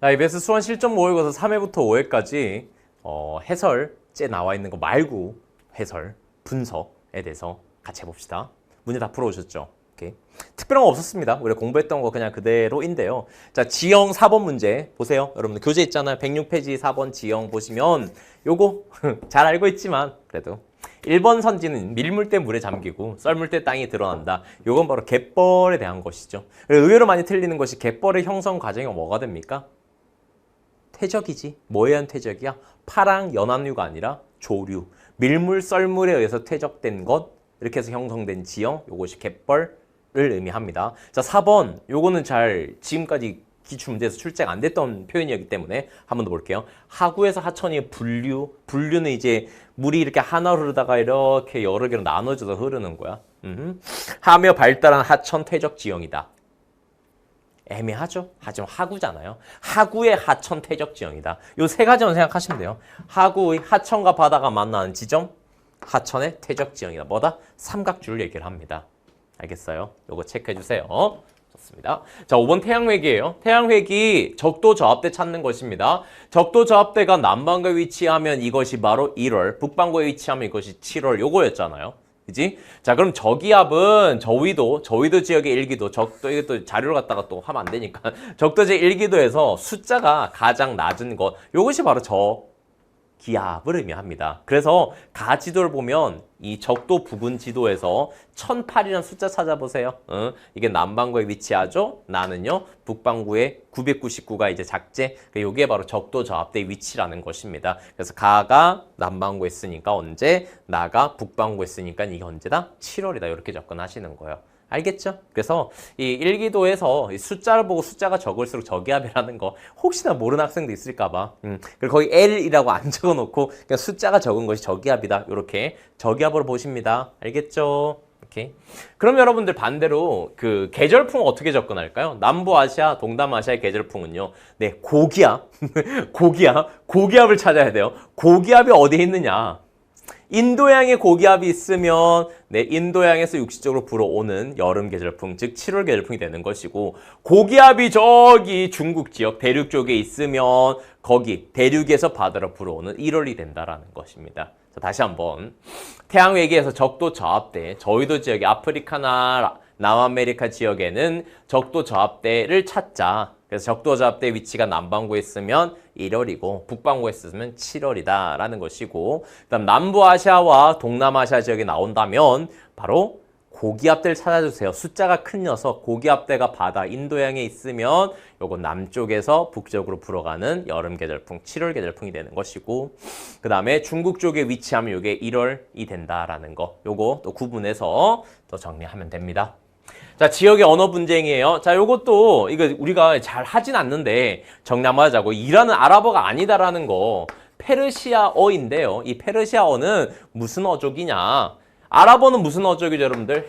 EBS 수원 실전 모의고사 3회부터 5회까지 해설제 나와 있는 거 말고 해설, 분석에 대해서 같이 해봅시다. 문제 다 풀어오셨죠? 오케이. 특별한 거 없었습니다. 우리가 공부했던 거 그냥 그대로인데요. 자, 지형 4번 문제 보세요. 여러분들 교재 있잖아요. 106페이지 4번 지형 보시면 요거 잘 알고 있지만 그래도 1번 선지는 밀물 때 물에 잠기고 썰물 때 땅이 드러난다. 요건 바로 갯벌에 대한 것이죠. 의외로 많이 틀리는 것이 갯벌의 형성 과정이 뭐가 됩니까? 퇴적이지. 뭐에 의한 퇴적이야? 파랑 연안류가 아니라 조류. 밀물, 썰물에 의해서 퇴적된 것. 이렇게 해서 형성된 지형. 요것이 갯벌을 의미합니다. 자, 4번. 요거는 잘 지금까지 기출문제에서 출제가 안 됐던 표현이었기 때문에 한 번 더 볼게요. 하구에서 하천이 분류. 분류는 이제 물이 이렇게 하나 흐르다가 이렇게 여러 개로 나눠져서 흐르는 거야. 하며 발달한 하천 퇴적 지형이다. 애매하죠? 하지만 하구잖아요. 하구의 하천 퇴적 지형이다. 요 세 가지만 생각하시면 돼요. 하구의 하천과 바다가 만나는 지점, 하천의 퇴적 지형이다. 뭐다? 삼각줄을 얘기를 합니다. 알겠어요? 요거 체크해 주세요. 좋습니다. 자, 5번 태양회기예요. 태양회기 적도 저압대 찾는 것입니다. 적도 저압대가 남반구에 위치하면 이것이 바로 1월, 북반구에 위치하면 이것이 7월 요거였잖아요. 그지? 자, 그럼 저기압은 저위도 지역의 1기도, 적도, 이게 또 자료를 갖다가 또 하면 안 되니까. 적도제 1기도에서 숫자가 가장 낮은 것, 요것이 바로 저기압을 의미합니다. 그래서 가지도를 보면 이 적도 부근 지도에서 1008이라는 숫자 찾아보세요. 이게 남반구에 위치하죠? 나는요, 북반구에 999가 이제 작제. 이게 바로 적도 저압대의 위치라는 것입니다. 그래서 가가 남반구에 있으니까 언제, 나가 북반구에 있으니까 이게 언제다? 7월이다. 이렇게 접근하시는 거예요. 알겠죠? 그래서 이 1기도에서 이 숫자를 보고 숫자가 적을수록 저기압이라는 거 혹시나 모르는 학생도 있을까봐 그리고 거기 L이라고 안 적어놓고 그냥 숫자가 적은 것이 저기압이다. 이렇게 저기압으로 보십니다. 알겠죠? 오케이. 그럼 여러분들 반대로 그 계절풍 어떻게 접근할까요? 남부아시아, 동남아시아의 계절풍은요. 네, 고기압. 고기압을 찾아야 돼요. 고기압이 어디에 있느냐? 인도양의 고기압이 있으면 인도양에서 육지적으로 불어오는 여름 계절풍, 즉 7월 계절풍이 되는 것이고, 고기압이 저기 중국 지역 대륙 쪽에 있으면 거기 대륙에서 바다로 불어오는 1월이 된다라는 것입니다. 자, 다시 한번 태양외기에서 적도 저압대, 저위도 지역의 아프리카나 남아메리카 지역에는 적도 저압대를 찾자. 그래서 적도 저압대 위치가 남반구에 있으면 1월이고 북반구에 있으면 7월이다 라는 것이고, 그다음 남부아시아와 동남아시아 지역에 나온다면 바로 고기압대를 찾아주세요. 숫자가 큰 녀석, 고기압대가 바다 인도양에 있으면 요거 남쪽에서 북쪽으로 불어가는 여름 계절풍, 7월 계절풍이 되는 것이고, 그 다음에 중국 쪽에 위치하면 요게 1월이 된다라는 거, 요거 또 구분해서 또 정리하면 됩니다. 자, 지역의 언어 분쟁이에요. 자, 요것도 이거 우리가 잘 하진 않는데 정리하자고. 이라는 아랍어가 아니다라는 거, 페르시아어인데요. 이 페르시아어는 무슨 어족이냐? 아랍어는 무슨 어족이죠, 여러분들?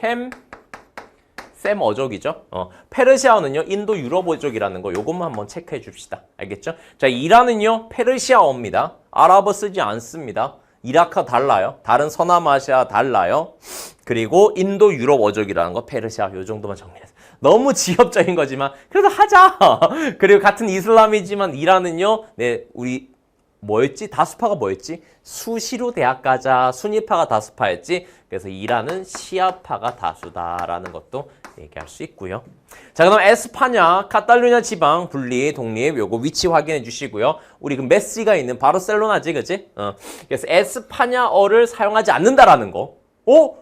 셈 어족이죠. 페르시아어는요, 인도 유럽 어족이라는 거, 요것만 한번 체크해 줍시다. 알겠죠? 자, 이란은요, 페르시아어입니다. 아랍어 쓰지 않습니다. 이라크와 달라요. 다른 서남아시아 달라요. 그리고 인도 유럽 어족이라는 거, 페르시아, 요 정도만 정리해서. 너무 지엽적인 거지만 그래도 하자. 그리고 같은 이슬람이지만 이란은요, 네, 우리 뭐였지? 다수파가 뭐였지? 수시로 대학 가자. 순위파가 다수파였지. 그래서 이란은 시아파가 다수다라는 것도 얘기할 수 있고요. 자, 그럼 에스파냐, 카탈루냐 지방 분리, 독립, 요거 위치 확인해 주시고요. 우리 그 메시가 있는 바르셀로나지, 그치? 그래서 에스파냐어를 사용하지 않는다라는 거.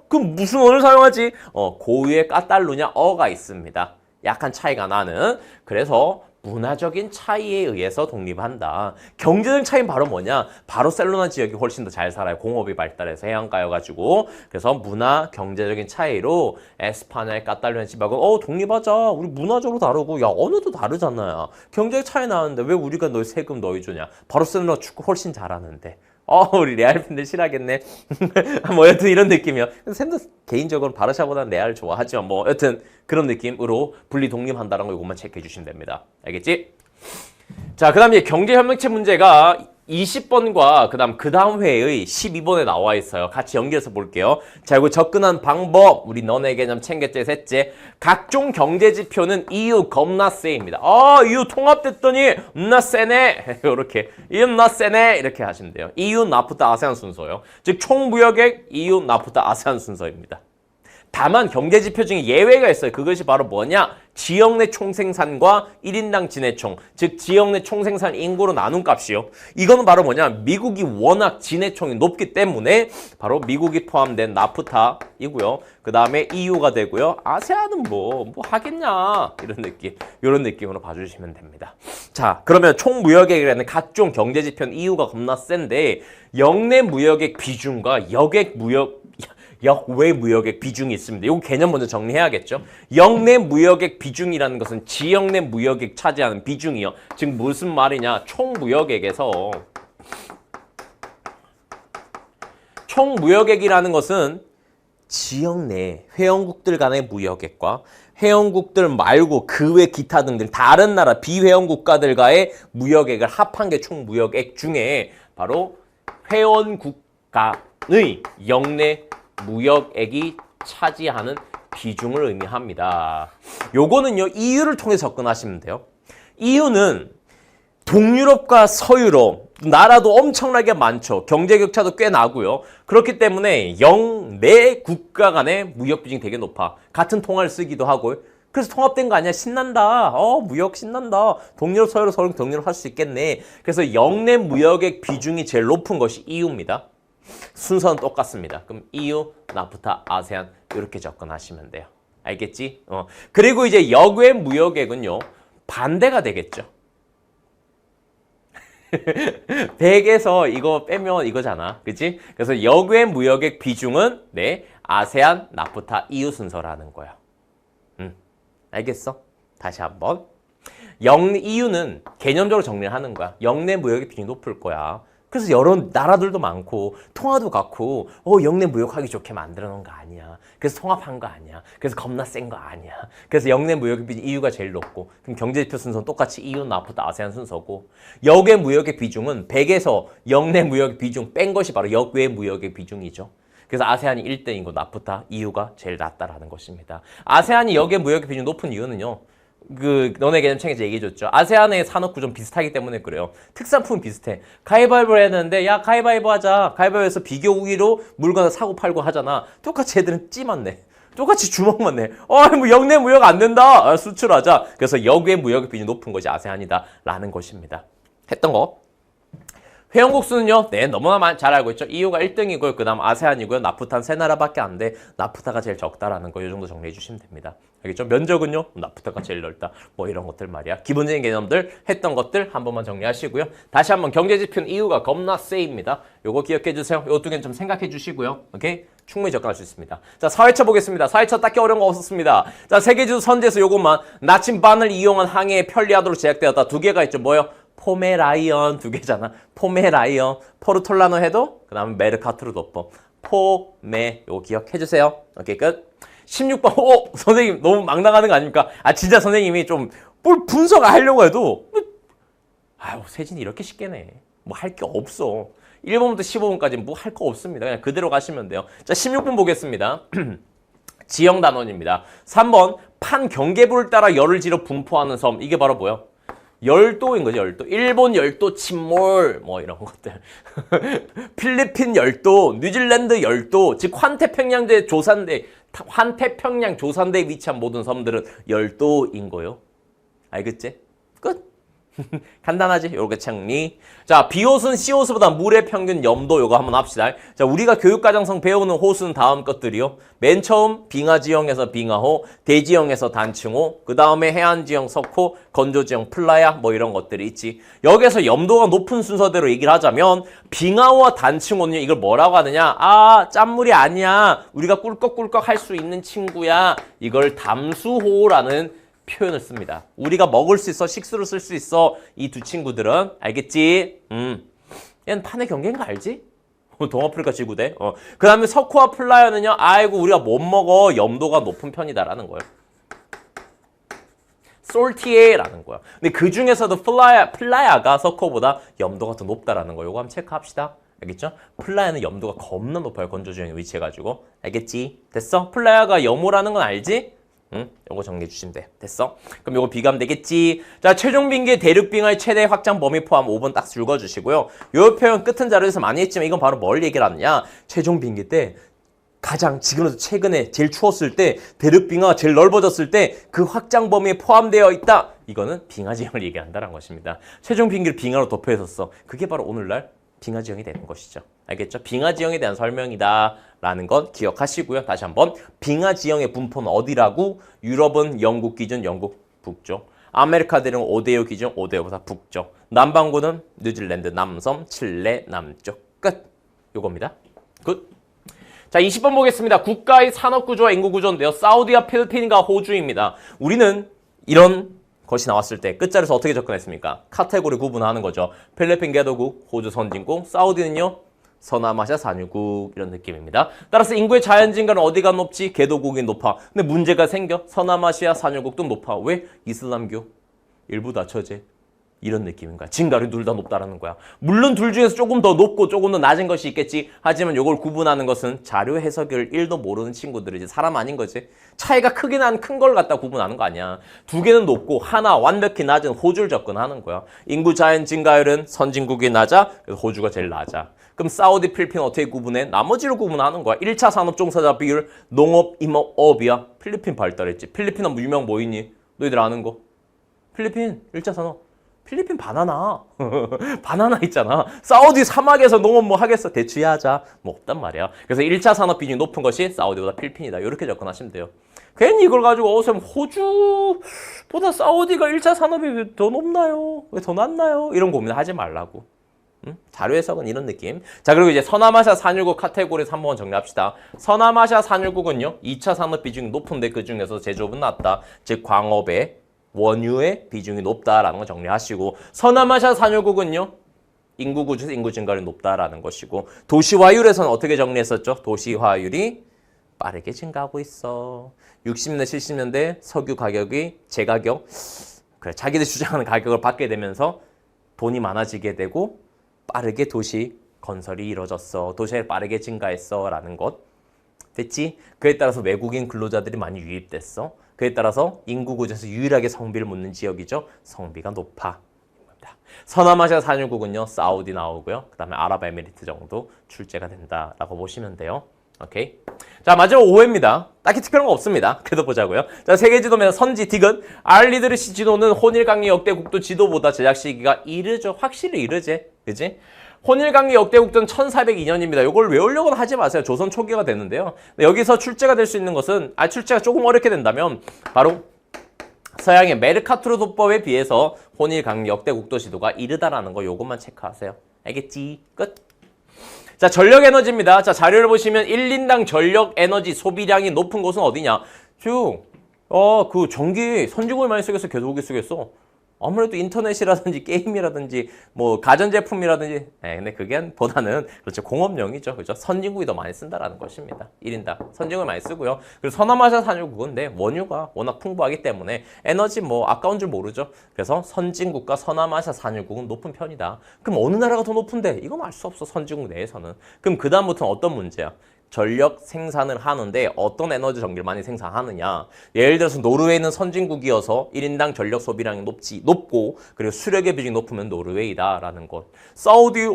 그럼 무슨 어를 사용하지? 고유의 카탈루냐어가 있습니다. 약간 차이가 나는. 그래서 문화적인 차이에 의해서 독립한다. 경제적인 차이는 바로 뭐냐? 바르셀로나 지역이 훨씬 더 잘 살아요. 공업이 발달해서 해안가여가지고. 그래서 문화, 경제적인 차이로 에스파냐의 카탈루냐 지방은 독립하자. 우리 문화적으로 다르고, 야, 언어도 다르잖아요. 경제적 차이 나는데 왜 우리가 너 세금 너희 주냐? 바르셀로나 축구 훨씬 잘하는데. 우리 레알 팬들 싫어하겠네. 뭐 여튼 이런 느낌이요. 샘도 개인적으로 바르샤보다는 레알 좋아하지만 뭐 여튼 그런 느낌으로 분리 독립한다는 거 이것만 체크해 주시면 됩니다. 알겠지? 자, 그 다음에 경제협력체 문제가 20번과 그다음 회의 12번에 나와 있어요. 같이 연결해서 볼게요. 자, 이거 접근한 방법 우리 너네 개념 챙겼지 셋째. 각종 경제 지표는 EU 겁나 세입니다. EU 통합됐더니 나 세네. 이렇게 EU 나 세네 이렇게 하시면 돼요. EU 나프타 아세안 순서요. 즉 총무역액 EU 나프타 아세안 순서입니다. 다만 경제지표 중에 예외가 있어요. 그것이 바로 뭐냐? 지역 내 총생산과 1인당 진해총, 즉 지역 내 총생산 인구로 나눈 값이요. 이거는 바로 뭐냐? 미국이 워낙 진해총이 높기 때문에 바로 미국이 포함된 나프타이고요. 그 다음에 EU가 되고요. 아세안은 뭐 하겠냐? 이런 느낌으로 봐주시면 됩니다. 자, 그러면 총무역액이라는 각종 경제지표는 EU가 겁나 센데 역내 무역액 비중과 역외 무역액 비중이 있습니다. 이거 개념 먼저 정리해야겠죠. 역내 무역액 비중이라는 것은 지역 내 무역액 차지하는 비중이요. 즉 무슨 말이냐? 총무역액이라는 것은 지역 내 회원국들 간의 무역액과 회원국들 말고 그 외 기타 등등 다른 나라 비회원 국가들과의 무역액을 합한 게 총무역액 중에 바로 회원국 간의 역내 무역액이 차지하는 비중을 의미합니다. 요거는요, EU를 통해 접근하시면 돼요. EU는 동유럽과 서유럽, 나라도 엄청나게 많죠. 경제 격차도 꽤 나고요. 그렇기 때문에 역내 국가 간의 무역 비중이 되게 높아. 같은 통화를 쓰기도 하고. 그래서 통합된 거 아니야? 신난다. 무역 신난다. 동유럽, 서유럽, 서유럽, 동유럽 할 수 있겠네. 그래서 역내 무역액 비중이 제일 높은 것이 EU입니다. 순서는 똑같습니다. 그럼 EU, 나프타, 아세안 이렇게 접근하시면 돼요. 알겠지? 그리고 이제 역외 무역액은요. 반대가 되겠죠. 100에서 이거 빼면 이거잖아. 그치? 그래서 역외 무역액 비중은 아세안, 나프타, EU 순서라는 거야. 알겠어? 다시 한번. EU는 개념적으로 정리를 하는 거야. 역내 무역액 비중이 높을 거야. 그래서 여러 나라들도 많고 통화도 같고 역내 무역하기 좋게 만들어 놓은 거 아니야. 그래서 통합한 거 아니야. 그래서 겁나 센 거 아니야. 그래서 역내 무역의 비중 EU가 제일 높고 그럼 경제지표 순서는 똑같이 EU, 나프타, 아세안 순서고 역외 무역의 비중은 100에서 역내 무역의 비중 뺀 것이 바로 역외 무역의 비중이죠. 그래서 아세안이 1등이고 나프타, EU가 제일 낮다라는 것입니다. 아세안이 역외 무역의 비중 높은 이유는요. 너네 개념 챙겨서 얘기해줬죠. 아세안의 산업구 좀 비슷하기 때문에 그래요. 특산품은 비슷해. 가위바위보를 했는데 야 가위바위보 하자. 가위바위보에서 비교 우위로 물건을 사고 팔고 하잖아. 똑같이 애들은 찌만 내. 똑같이 주먹만 내. 뭐 역내 무역 안 된다. 수출하자. 그래서 역외 무역의 비중이 높은 것이 아세안이다 라는 것입니다. 했던 거. 회원국 수는요, 너무나 잘 알고 있죠. EU가 1등이고요. 그 다음 아세안이고요. 나프타는 3나라밖에 안 돼. 나프타가 제일 적다라는 거, 이 정도 정리해 주시면 됩니다. 알겠죠? 면적은요, 나프타가 제일 넓다. 이런 것들 말이야. 기본적인 개념들, 했던 것들 한 번만 정리하시고요. 다시 한번 경제지표는 EU가 겁나 세입니다. 요거 기억해 주세요. 요 두 개는 좀 생각해 주시고요. 오케이? 충분히 접근할 수 있습니다. 자, 사회처 보겠습니다. 사회처 딱히 어려운 거 없었습니다. 자, 세계지도 선지에서 요것만 나침반을 이용한 항해에 편리하도록 제작되었다. 두 개가 있죠. 뭐요? 포메라이언 2개잖아. 포메라이언, 포르톨라노 해도 그 다음에 메르카토르도법. 포메 요거 기억해 주세요. 오케이 끝. 16번 선생님 너무 막 나가는 거 아닙니까? 진짜 선생님이 좀 뭘 분석하려고 해도 세진이 이렇게 쉽게 내. 뭐 할 게 없어. 1번부터 15번까지 뭐 할 거 없습니다. 그냥 그대로 가시면 돼요. 자, 16번 보겠습니다. 지형 단원입니다. 3번 판 경계부를 따라 열을 지러 분포하는 섬. 이게 바로 뭐야? 열도인 거죠, 열도. 일본 열도 침몰, 이런 것들. 필리핀 열도, 뉴질랜드 열도, 즉, 환태평양 조산대에 위치한 모든 섬들은 열도인 거요. 알겠지? 끝. 간단하지? 요렇게 정리. 자, 비호수는 C호수보다 물의 평균 염도 요거 한번 합시다. 자, 우리가 교육과정성 배우는 호수는 다음 것들이요. 맨 처음 빙하지형에서 빙하호, 대지형에서 단층호, 그 다음에 해안지형 석호, 건조지형 플라야 이런 것들이 있지. 여기에서 염도가 높은 순서대로 얘기를 하자면 빙하호와 단층호는 이걸 뭐라고 하느냐? 짠물이 아니야. 우리가 꿀꺽꿀꺽 할 수 있는 친구야. 이걸 담수호라는 표현을 씁니다. 우리가 먹을 수 있어, 식수로 쓸 수 있어. 이 두 친구들은 알겠지? 얘는 판의 경계인 거 알지? 동아프리카 지구대. 그 다음에 석호와 플라야는요. 아이고 우리가 못 먹어. 염도가 높은 편이다라는 거예요. salty라는 거야. 근데 그 중에서도 플라야가 서커보다 염도가 더 높다라는 거. 요거 한번 체크합시다. 알겠죠? 플라야는 염도가 겁나 높아요. 건조주형에 위치해가지고. 알겠지? 됐어? 플라야가 염호라는 건 알지? 응? 요거 정리해 주시면 돼. 됐어? 그럼 요거 비교하면 되겠지? 자, 최종 빙계 대륙빙하의 최대 확장 범위 포함 5번 딱 읽어주시고요. 요 표현 끝은 자료에서 많이 했지만 이건 바로 뭘 얘기를 하느냐? 최종 빙계 때 가장 지금으로서 최근에 제일 추웠을 때 대륙빙하가 제일 넓어졌을 때 그 확장 범위에 포함되어 있다. 이거는 빙하 지형을 얘기한다는 것입니다. 최종 빙계를 빙하로 덮여있었어. 그게 바로 오늘날 빙하 지형이 되는 것이죠. 알겠죠? 빙하 지형에 대한 설명이다 라는 건 기억하시고요. 다시 한번 빙하 지형의 분포는 어디라고? 유럽은 영국 기준 영국 북쪽, 아메리카 대륙은 5대5 기준 5대5보다 북쪽, 남반구는 뉴질랜드 남섬, 칠레 남쪽. 끝. 요겁니다. 굿. 자, 20번 보겠습니다. 국가의 산업구조와 인구구조인데요. 사우디와 필리핀과 호주입니다. 우리는 이런 것이 나왔을 때 끝자리에서 어떻게 접근했습니까? 카테고리 구분하는 거죠. 필리핀 개도국, 호주 선진국, 사우디는요 서남아시아 산유국 이런 느낌입니다. 따라서 인구의 자연 증가는 어디가 높지? 개도국이 높아. 근데 문제가 생겨. 서남아시아 산유국도 높아. 왜? 이슬람교 일부 다처제 이런 느낌인 거야. 증가율이 둘 다 높다라는 거야. 물론 둘 중에서 조금 더 높고 조금 더 낮은 것이 있겠지. 하지만 이걸 구분하는 것은 자료 해석을 1도 모르는 친구들이 이제 사람 아닌 거지. 차이가 크게 난 큰 걸 갖다 구분하는 거 아니야. 두 개는 높고 하나 완벽히 낮은 호주를 접근하는 거야. 인구 자연 증가율은 선진국이 낮아. 그래서 호주가 제일 낮아. 그럼 사우디, 필리핀 어떻게 구분해? 나머지로 구분하는 거야. 1차 산업 종사자 비율, 농업, 임업업이야. 필리핀 발달했지. 필리핀은 유명 뭐 있니? 너희들 아는 거. 필리핀 1차 산업. 필리핀 바나나. 바나나 있잖아. 사우디 사막에서 농업 뭐 하겠어. 대추야자. 뭐 없단 말이야. 그래서 1차 산업 비중이 높은 것이 사우디보다 필리핀이다. 이렇게 접근하시면 돼요. 괜히 이걸 가지고 쌤 호주보다 사우디가 1차 산업이 왜 더 높나요? 왜 더 낮나요? 이런 고민하지 말라고. 자료 해석은 이런 느낌. 자, 그리고 이제 서남아시아 산유국 카테고리에서 한번 정리합시다. 서남아시아 산유국은요 2차 산업 비중이 높은데 그 중에서 제조업은 낮다. 즉 광업의 원유의 비중이 높다라는 거 정리하시고, 서남아시아 산유국은요 인구 구조에서 인구 증가율이 높다라는 것이고, 도시화율에서는 어떻게 정리했었죠? 도시화율이 빠르게 증가하고 있어. 60년대 70년대 석유 가격이 제가격, 그래 자기들 주장하는 가격을 받게 되면서 돈이 많아지게 되고 빠르게 도시 건설이 이루어졌어. 도시가 빠르게 증가했어 라는 것. 됐지? 그에 따라서 외국인 근로자들이 많이 유입됐어. 그에 따라서 인구 구조에서 유일하게 성비를 묻는 지역이죠. 성비가 높아. 서남아시아 산유국은요 사우디 나오고요. 그 다음에 아랍에미리트 정도 출제가 된다라고 보시면 돼요. 오케이. 자, 마지막 5회입니다. 딱히 특별한 거 없습니다. 그래도 보자고요. 자, 세계지도면 선지 디귿. 알리드르시 지도는 혼일강리 역대국도 지도보다 제작 시기가 이르죠. 확실히 이르지. 그지? 혼일강리 역대국도는 1402년입니다. 이걸 외우려고는 하지 마세요. 조선 초기가 되는데요. 여기서 출제가 될 수 있는 것은, 출제가 조금 어렵게 된다면 바로 서양의 메르카토르 도법에 비해서 혼일강리 역대국도 지도가 이르다라는 거 요것만 체크하세요. 알겠지? 끝. 자, 전력 에너지입니다. 자, 자료를 보시면 1인당 전력 에너지 소비량이 높은 곳은 어디냐? 그 전기 선진국이 많이 쓰겠어? 개도국이 쓰겠어? 아무래도 인터넷이라든지 게임이라든지 뭐 가전제품이라든지 근데 그게 보다는 그렇죠 공업용이죠. 그죠? 선진국이 더 많이 쓴다라는 것입니다. 1인당 선진국이 많이 쓰고요. 그리고 서남아시아 산유국인데 원유가 워낙 풍부하기 때문에 에너지 뭐 아까운 줄 모르죠. 그래서 선진국과 서남아시아 산유국은 높은 편이다. 그럼 어느 나라가 더 높은데? 이건 알 수 없어. 선진국 내에서는. 그럼 그 다음부터는 어떤 문제야? 전력 생산을 하는데 어떤 에너지 전기를 많이 생산하느냐. 예를 들어서 노르웨이는 선진국이어서 1인당 전력 소비량이 높고 그리고 수력의 비중이 높으면 노르웨이다라는 것. 사우디,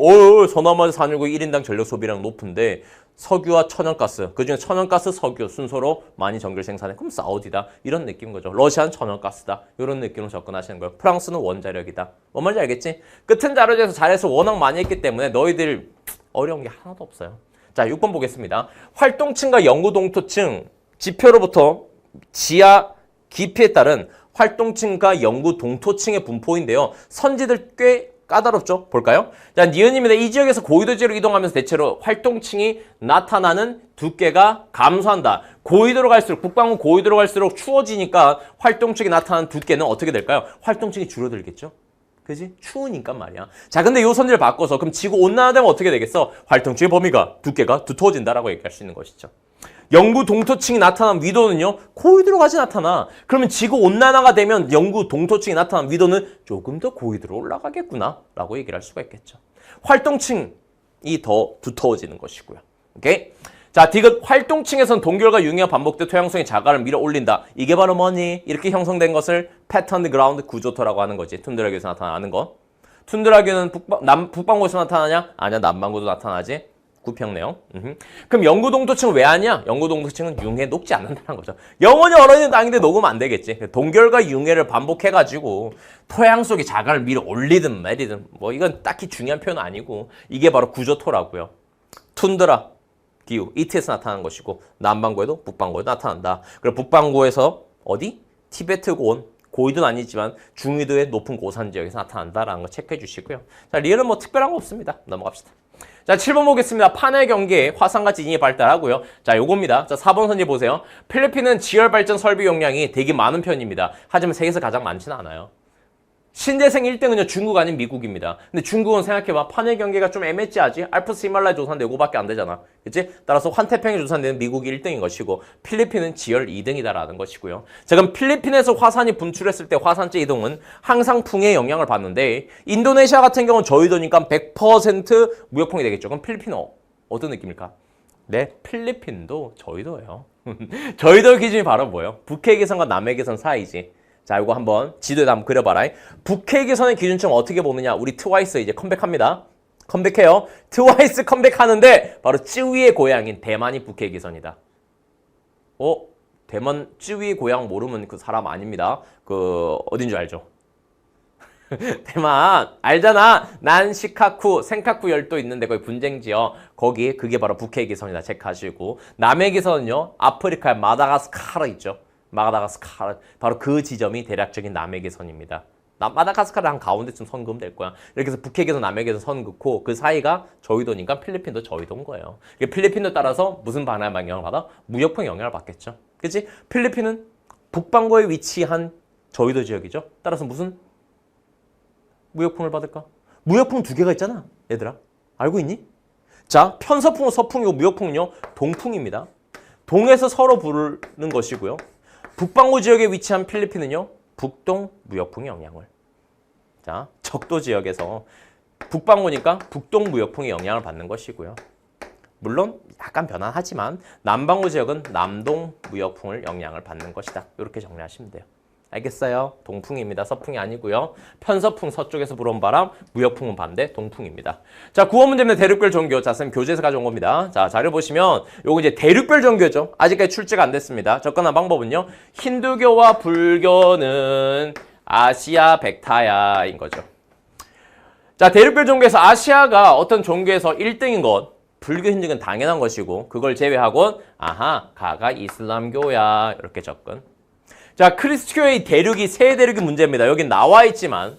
서남아시아 산유국 1인당 전력 소비량 높은데 석유와 천연가스, 그중에 천연가스, 석유 순서로 많이 전기를 생산해. 그럼 사우디다. 이런 느낌인 거죠. 러시아는 천연가스다. 이런 느낌으로 접근하시는 거예요. 프랑스는 원자력이다. 뭔 말인지 알겠지? 끝은 자료에서 잘해서 워낙 많이 했기 때문에 너희들 어려운 게 하나도 없어요. 자, 6번 보겠습니다. 활동층과 영구 동토층 지표로부터 지하 깊이에 따른 활동층과 영구 동토층의 분포인데요. 선지들 꽤 까다롭죠? 볼까요? 자, 니은입니다. 이 지역에서 고위도지로 이동하면서 대체로 활동층이 나타나는 두께가 감소한다. 고위도로 갈수록, 북반구 고위도로 갈수록 추워지니까 활동층이 나타나는 두께는 어떻게 될까요? 활동층이 줄어들겠죠? 그지? 추우니까 말이야. 자, 근데 요 선지를 바꿔서 그럼 지구 온난화되면 어떻게 되겠어? 활동층의 범위가 두께가 두터워진다라고 얘기할 수 있는 것이죠. 영구 동토층이 나타난 위도는요, 고위도로 같이 나타나. 그러면 지구 온난화가 되면 영구 동토층이 나타난 위도는 조금 더 고위도로 올라가겠구나 라고 얘기를 할 수가 있겠죠. 활동층이 더 두터워지는 것이고요. 오케이? 자, 디귿 활동층에선 동결과 융해가 반복돼 토양성의 자갈을 밀어 올린다. 이게 바로 뭐니? 이렇게 형성된 것을 패턴드 그라운드 구조토라고 하는 거지. 툰드라교에서 나타나는 거. 툰드라교는 북반구에서 나타나냐? 아니야, 남반구도 나타나지. 구평 내용. 그럼 영구 동토층은 왜 하냐? 영구 동토층은 융해 녹지 않는다는 거죠. 영원히 얼어있는 땅인데 녹으면 안 되겠지. 동결과 융해를 반복해가지고 토양 속에 자갈을 밀어 올리든 말이든 뭐 이건 딱히 중요한 표현은 아니고 이게 바로 구조토라고요. 툰드라 기후, 이트에서 나타나는 것이고 남반구에도 북반구에도 나타난다. 그리고 북반구에서 어디? 티베트 고원, 고위도는 아니지만 중위도의 높은 고산 지역에서 나타난다라는 거 체크해 주시고요. 자, 리을은 뭐 특별한 거 없습니다. 넘어갑시다. 자, 7번 보겠습니다. 판의 경계에 화산같이 인이 발달하고요. 자, 요겁니다. 자, 4번 선지 보세요. 필리핀은 지열 발전 설비 용량이 되게 많은 편입니다. 하지만 세계에서 가장 많지는 않아요. 신재생 1등은요, 중국 아닌 미국입니다. 근데 중국은 생각해봐. 판의 경계가 좀 애매찌하지? 알프스 히말라야 조사인데 요거밖에 안 되잖아. 그치? 따라서 환태평양 조사인데는 미국이 1등인 것이고, 필리핀은 지열 2등이다라는 것이고요. 자, 그럼 필리핀에서 화산이 분출했을 때 화산재 이동은 항상 풍의 영향을 받는데, 인도네시아 같은 경우는 저위도니까 100% 무역풍이 되겠죠. 그럼 필리핀은 어떤 느낌일까? 네, 필리핀도 저위도예요. 저위도 기준이 바로 뭐예요? 북해계선과 남해계선 사이지. 자, 이거 한번 지도에다 한번 그려봐라. 북해계선의 기준점 어떻게 보느냐? 우리 트와이스 이제 컴백합니다. 컴백해요. 트와이스 컴백하는데 바로 쯔위의 고향인 대만이 북해계선이다. 대만 쯔위의 고향 모르면 그 사람 아닙니다. 그 어딘 줄 알죠? 대만 알잖아. 난시카쿠 센카쿠 열도 있는데 거기 분쟁지역 거기 그게 바로 북해계선이다. 체크하시고 남해계선은요 아프리카의 마다가스카르 있죠. 마다가스카르 바로 그 지점이 대략적인 남해계선입니다. 마다가스카르 한 가운데쯤 선 그으면 될 거야. 이렇게 해서 북해계선 남해계선 선 긋고 그 사이가 저위도니까 필리핀도 저위도인 거예요. 필리핀도 따라서 무슨 반환 영향을 받아? 무역풍 영향을 받겠죠. 그치? 필리핀은 북반구에 위치한 저위도 지역이죠. 따라서 무슨 무역풍을 받을까? 무역풍 두 개가 있잖아. 얘들아. 알고 있니? 자, 편서풍은 서풍이고 무역풍은요. 동풍입니다. 동에서 서로 부르는 것이고요. 북반구 지역에 위치한 필리핀은요. 북동 무역풍의 영향을. 자, 적도 지역에서 북반구니까 북동 무역풍의 영향을 받는 것이고요. 물론 약간 변화하지만 남반구 지역은 남동 무역풍을 영향을 받는 것이다. 이렇게 정리하시면 돼요. 알겠어요? 동풍입니다. 서풍이 아니고요. 편서풍 서쪽에서 불어온 바람, 무역풍은 반대, 동풍입니다. 자, 9번 문제입니다. 대륙별 종교. 자, 선생님 교재에서 가져온 겁니다. 자, 자료 보시면 요거 이제 대륙별 종교죠. 아직까지 출제가 안 됐습니다. 접근한 방법은요. 힌두교와 불교는 아시아 백타야인 거죠. 자, 대륙별 종교에서 아시아가 어떤 종교에서 1등인 것, 불교 힌두교는 당연한 것이고 그걸 제외하곤 가가 이슬람교야. 이렇게 접근. 자, 크리스트교의 대륙이 세 대륙이 문제입니다. 여기 나와 있지만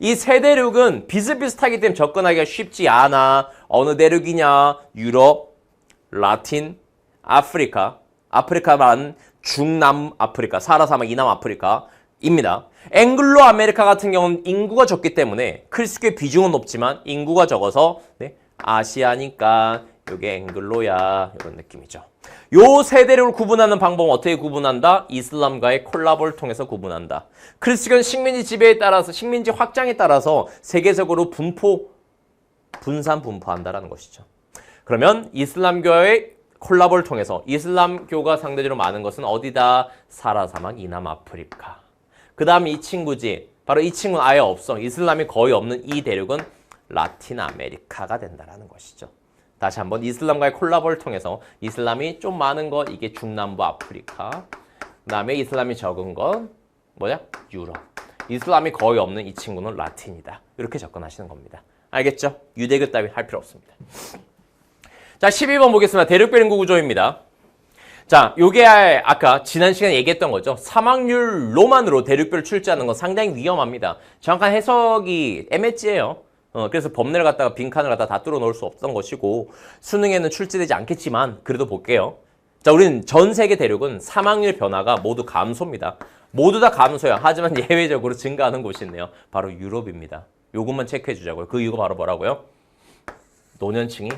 이 세 대륙은 비슷비슷하기 때문에 접근하기가 쉽지 않아. 어느 대륙이냐? 유럽, 라틴, 아프리카, 아프리카만 중남 아프리카, 사하라 사막 이남 아프리카입니다. 앵글로 아메리카 같은 경우는 인구가 적기 때문에 크리스트교의 비중은 높지만 인구가 적어서 아시아니까 이게 앵글로야 이런 느낌이죠. 요 세 대륙을 구분하는 방법은 어떻게 구분한다? 이슬람과의 콜라보를 통해서 구분한다. 크리스천은 식민지 지배에 따라서 식민지 확장에 따라서 세계적으로 분포한다라는 것이죠. 그러면 이슬람교의 콜라보를 통해서 이슬람교가 상대적으로 많은 것은 어디다? 사하라 사막 이남 아프리카. 그 다음 이 친구지. 바로 이 친구는 아예 없어. 이슬람이 거의 없는 이 대륙은 라틴 아메리카가 된다라는 것이죠. 다시 한번 이슬람과의 콜라보를 통해서 이슬람이 좀 많은 것 이게 중남부 아프리카. 그 다음에 이슬람이 적은 건 뭐냐? 유럽. 이슬람이 거의 없는 이 친구는 라틴이다. 이렇게 접근하시는 겁니다. 알겠죠? 유대교 따위 할 필요 없습니다. 자, 12번 보겠습니다. 대륙별 인구 구조입니다. 자, 요게 아까 지난 시간에 얘기했던 거죠. 사망률로만으로 대륙별 출제하는 건 상당히 위험합니다. 정확한 해석이 애매지예요. 그래서 범례를 갖다가 빈칸을 갖다가 다 뚫어 놓을 수 없던 것이고 수능에는 출제되지 않겠지만 그래도 볼게요. 자, 우리는 전 세계 대륙은 사망률 변화가 모두 감소입니다. 모두 다 감소야. 하지만 예외적으로 증가하는 곳이 있네요. 바로 유럽입니다. 요것만 체크해 주자고요. 그 이유가 바로 뭐라고요? 노년층이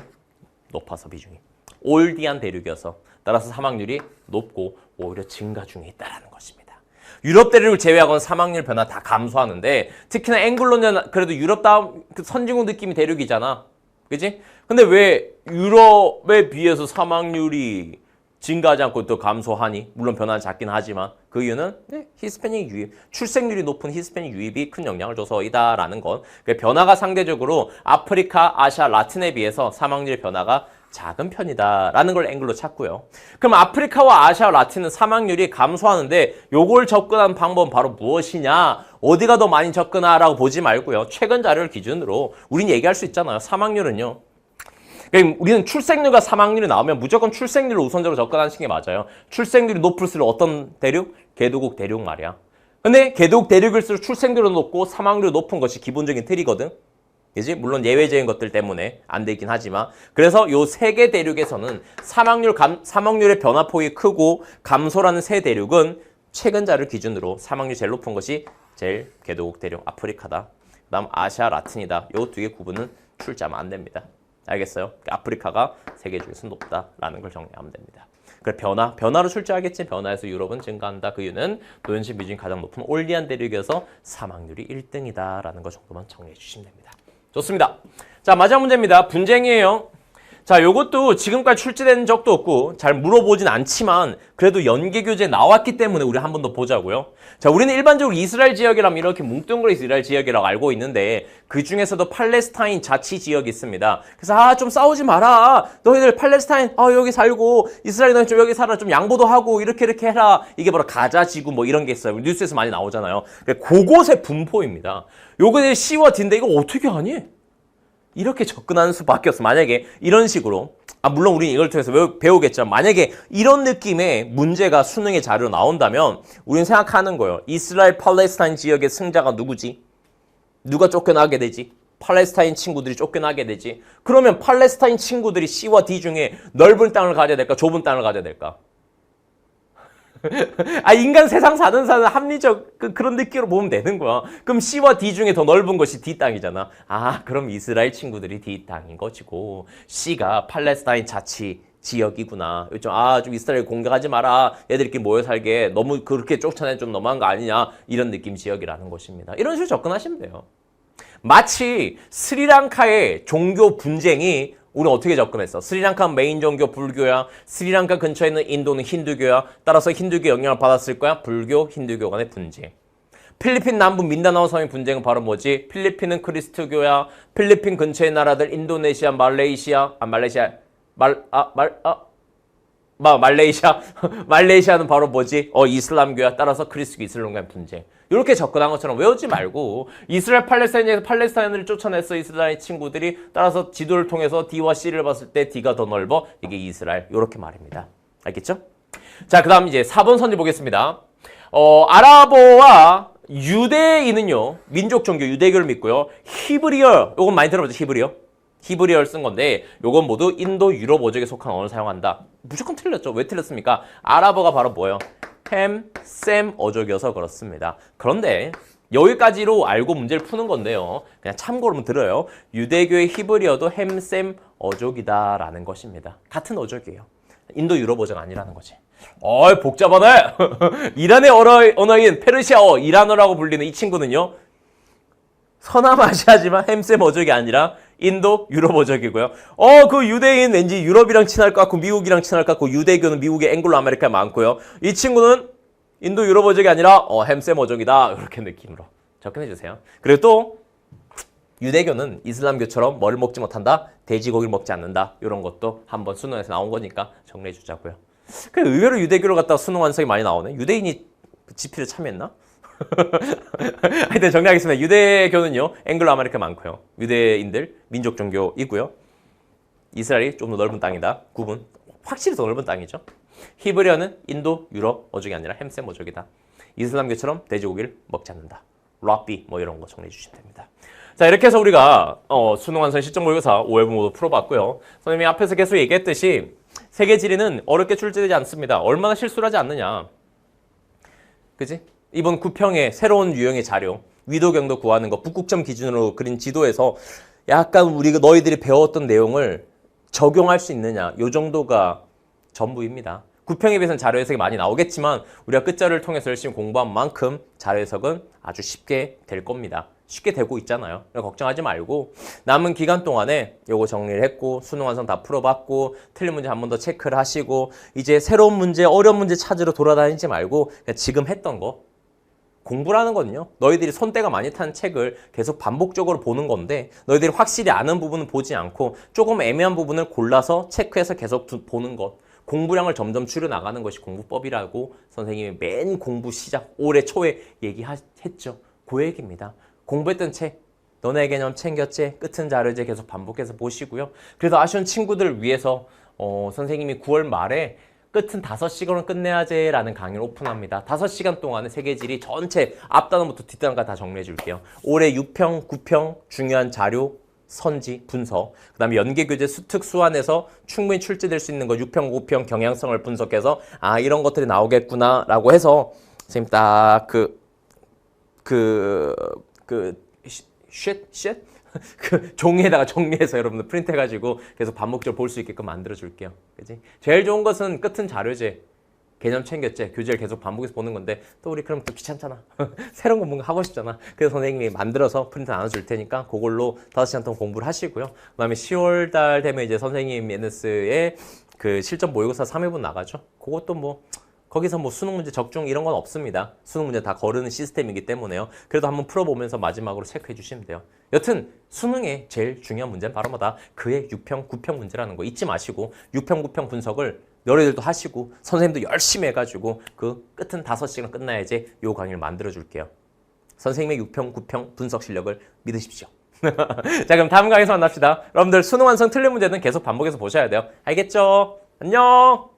높아서 비중이. 올디한 대륙이어서 따라서 사망률이 높고 오히려 증가 중에 있다는 것입니다. 유럽 대륙을 제외하고는 사망률 변화 다 감소하는데 특히나 앵글로는 그래도 유럽 다음 선진국 느낌이 대륙이잖아. 그치? 근데 왜 유럽에 비해서 사망률이 증가하지 않고 또 감소하니? 물론 변화는 작긴 하지만 그 이유는 히스패닉 유입, 출생률이 높은 히스패닉 유입이 큰 영향을 줘서이다라는 건 변화가 상대적으로 아프리카, 아시아, 라틴에 비해서 사망률의 변화가 작은 편이다라는 걸 앵글로 찾고요. 그럼 아프리카와 아시아, 라틴은 사망률이 감소하는데 요걸 접근한 방법은 바로 무엇이냐? 어디가 더 많이 접근하라고 보지 말고요. 최근 자료를 기준으로 우린 얘기할 수 있잖아요. 사망률은요. 그러니까 우리는 출생률과 사망률이 나오면 무조건 출생률을 우선적으로 접근하시는 게 맞아요. 출생률이 높을수록 어떤 대륙? 개도국 대륙 말이야. 근데 개도국 대륙일수록 출생률은 높고 사망률이 높은 것이 기본적인 틀이거든. 그지? 물론 예외적인 것들 때문에 안 되긴 하지만 그래서 요 세 개 대륙에서는 사망률의 변화폭이 크고 감소라는 세 대륙은 최근 자료를 기준으로 사망률이 제일 높은 것이 제일 개도국 대륙 아프리카다. 그 다음 아시아 라틴이다. 요 두 개 구분은 출제하면 안 됩니다. 알겠어요? 아프리카가 세계 중에서 높다라는 걸 정리하면 됩니다. 그래 변화로 출제하겠지. 변화에서 유럽은 증가한다. 그 이유는 노연식 비중이 가장 높은 올디안 대륙이어서 사망률이 1등이다라는 것 정도만 정리해 주시면 됩니다. 좋습니다. 자, 마지막 문제입니다. 분쟁이에요. 자, 요것도 지금까지 출제된 적도 없고 잘 물어보진 않지만 그래도 연계교재에 나왔기 때문에 우리 한 번 더 보자고요. 자, 우리는 일반적으로 이스라엘 지역이라면 이렇게 뭉뚱그려 이스라엘 지역이라고 알고 있는데 그 중에서도 팔레스타인 자치 지역이 있습니다. 그래서 좀 싸우지 마라. 너희들 팔레스타인 여기 살고 이스라엘 너희 좀 여기 살아. 좀 양보도 하고 이렇게 해라. 이게 바로 가자 지구 뭐 이런 게 있어요. 뉴스에서 많이 나오잖아요. 그곳의 분포입니다. 요거는 C와 D인데 이거 어떻게 하니? 이렇게 접근하는 수밖에 없어. 만약에 이런 식으로 물론 우리는 이걸 통해서 배우겠지만 만약에 이런 느낌의 문제가 수능의 자료로 나온다면 우리는 생각하는 거예요. 이스라엘 팔레스타인 지역의 승자가 누구지? 누가 쫓겨나게 되지? 팔레스타인 친구들이 쫓겨나게 되지? 그러면 팔레스타인 친구들이 C와 D 중에 넓은 땅을 가져야 될까? 좁은 땅을 가져야 될까? 인간 세상 사는 합리적 그런 느낌으로 보면 되는 거야. 그럼 C와 D 중에 더 넓은 것이 D 땅이잖아. 그럼 이스라엘 친구들이 D 땅인 것이고 C가 팔레스타인 자치 지역이구나. 좀 이스라엘 공격하지 마라. 얘들끼리 모여 살게. 너무 그렇게 쫓아내 좀 너무한 거 아니냐. 이런 느낌 지역이라는 것입니다. 이런 식으로 접근하시면 돼요. 마치 스리랑카의 종교 분쟁이 우리는 어떻게 접근했어? 스리랑카 메인 종교 불교야. 스리랑카 근처에 있는 인도는 힌두교야. 따라서 힌두교 영향을 받았을 거야. 불교, 힌두교 간의 분쟁. 필리핀 남부 민다나오 섬의 분쟁은 바로 뭐지? 필리핀은 크리스트교야. 필리핀 근처의 나라들 인도네시아, 말레이시아는 바로 뭐지? 이슬람교야. 따라서 크리스교 이슬람 간의 분쟁. 이렇게 접근한 것처럼 외우지 말고 이스라엘 팔레스타인에서 팔레스타인을 쫓아냈어. 이스라엘 친구들이. 따라서 지도를 통해서 D와 C를 봤을 때 D가 더 넓어. 이게 이스라엘. 이렇게 말입니다. 알겠죠? 자, 그 다음 이제 4번 선지 보겠습니다. 아랍어와 유대인은요. 민족 종교 유대교를 믿고요. 히브리어. 요건 많이 들어봤죠? 히브리어를 쓴 건데 요건 모두 인도 유럽 어족에 속한 언어를 사용한다. 무조건 틀렸죠. 왜 틀렸습니까? 아랍어가 바로 뭐예요? 햄, 셈 어족이어서 그렇습니다. 그런데 여기까지로 알고 문제를 푸는 건데요. 그냥 참고로만 들어요. 유대교의 히브리어도 햄, 셈 어족이다라는 것입니다. 같은 어족이에요. 인도 유럽 어족 아니라는 거지. 복잡하네. 이란의 언어인 페르시아어, 이란어라고 불리는 이 친구는요. 서남아시아지만 햄셈 어족이 아니라 인도 유럽 어족이고요. 그 유대인 왠지 유럽이랑 친할 것 같고 미국이랑 친할 것 같고 유대교는 미국의 앵글로 아메리카에 많고요. 이 친구는 인도 유럽 어족이 아니라 햄셈 어족이다. 이렇게 느낌으로 접근해 주세요. 그리고 또 유대교는 이슬람교처럼 뭘 먹지 못한다? 돼지고기를 먹지 않는다. 이런 것도 한번 수능에서 나온 거니까 정리해 주자고요. 의외로 유대교를 갖다가 수능 완성이 많이 나오네. 유대인이 지필에 참여했나? 하여튼 정리하겠습니다. 유대교는요, 앵글로 아메리카 많고요. 유대인들, 민족 종교이고요. 이스라엘이 좀 더 넓은 땅이다. 구분. 확실히 더 넓은 땅이죠. 히브리어는 인도, 유럽 어족이 아니라 햄셈 어족이다. 이슬람교처럼 돼지고기를 먹지 않는다. 랍비 뭐 이런 거 정리해 주시면 됩니다. 자, 이렇게 해서 우리가 수능 완성 실전 모의고사 5회분 모두 풀어봤고요. 선생님이 앞에서 계속 얘기했듯이 세계 지리는 어렵게 출제되지 않습니다. 얼마나 실수를 하지 않느냐. 그지? 이번 구평의 새로운 유형의 자료, 위도경도 구하는 거, 북극점 기준으로 그린 지도에서 약간 우리가 너희들이 배웠던 내용을 적용할 수 있느냐, 요 정도가 전부입니다. 9평에 비해서는 자료 해석이 많이 나오겠지만 우리가 끝자료를 통해서 열심히 공부한 만큼 자료 해석은 아주 쉽게 될 겁니다. 쉽게 되고 있잖아요. 걱정하지 말고 남은 기간 동안에 요거 정리를 했고 수능 완성 다 풀어봤고 틀린 문제 한 번 더 체크를 하시고 이제 새로운 문제, 어려운 문제 찾으러 돌아다니지 말고 그냥 지금 했던 거 공부라는 거는요. 너희들이 손때가 많이 탄 책을 계속 반복적으로 보는 건데 너희들이 확실히 아는 부분은 보지 않고 조금 애매한 부분을 골라서 체크해서 계속 보는 것. 공부량을 점점 줄여나가는 것이 공부법이라고 선생님이 맨 공부 시작 올해 초에 얘기했죠. 그 얘기입니다. 공부했던 책, 너네 개념 챙겼지? 끝은 자료제 계속 반복해서 보시고요. 그래서 아쉬운 친구들을 위해서 선생님이 9월 말에 끝은 5시간으로 끝내야지 라는 강의를 오픈합니다. 5시간 동안에 세계지리 전체 앞단원부터 뒷단원까지 다 정리해 줄게요. 올해 6평, 9평 중요한 자료, 선지, 분석, 그 다음에 연계교재 수특 수완에서 충분히 출제될 수 있는 거 6평, 9평 경향성을 분석해서 아 이런 것들이 나오겠구나 라고 해서 선생님 딱 그 종이에다가 정리해서 여러분들 프린트해가지고 계속 반복적으로 볼 수 있게끔 만들어줄게요. 그치? 제일 좋은 것은 끝은 자료제, 개념 챙겼지, 교재를 계속 반복해서 보는 건데 또 우리 그럼 또 귀찮잖아. 새로운 거 뭔가 하고 싶잖아. 그래서 선생님이 만들어서 프린트 나눠줄 테니까 그걸로 5시간 동안 공부를 하시고요. 그 다음에 10월 달 되면 이제 선생님 NS의 그 실전 모의고사 3회분 나가죠. 그것도 뭐 거기서 뭐 수능 문제 적중 이런 건 없습니다. 수능 문제 다 거르는 시스템이기 때문에요. 그래도 한번 풀어보면서 마지막으로 체크해 주시면 돼요. 여튼 수능의 제일 중요한 문제는 바로 뭐다? 그의 6평, 9평 문제라는 거 잊지 마시고 6평, 9평 분석을 너희들도 하시고 선생님도 열심히 해가지고 그 끝은 5시간 끝나야지 요 강의를 만들어 줄게요. 선생님의 6평, 9평 분석 실력을 믿으십시오. 자 그럼 다음 강의에서 만납시다. 여러분들 수능 완성 틀린 문제는 계속 반복해서 보셔야 돼요. 알겠죠? 안녕!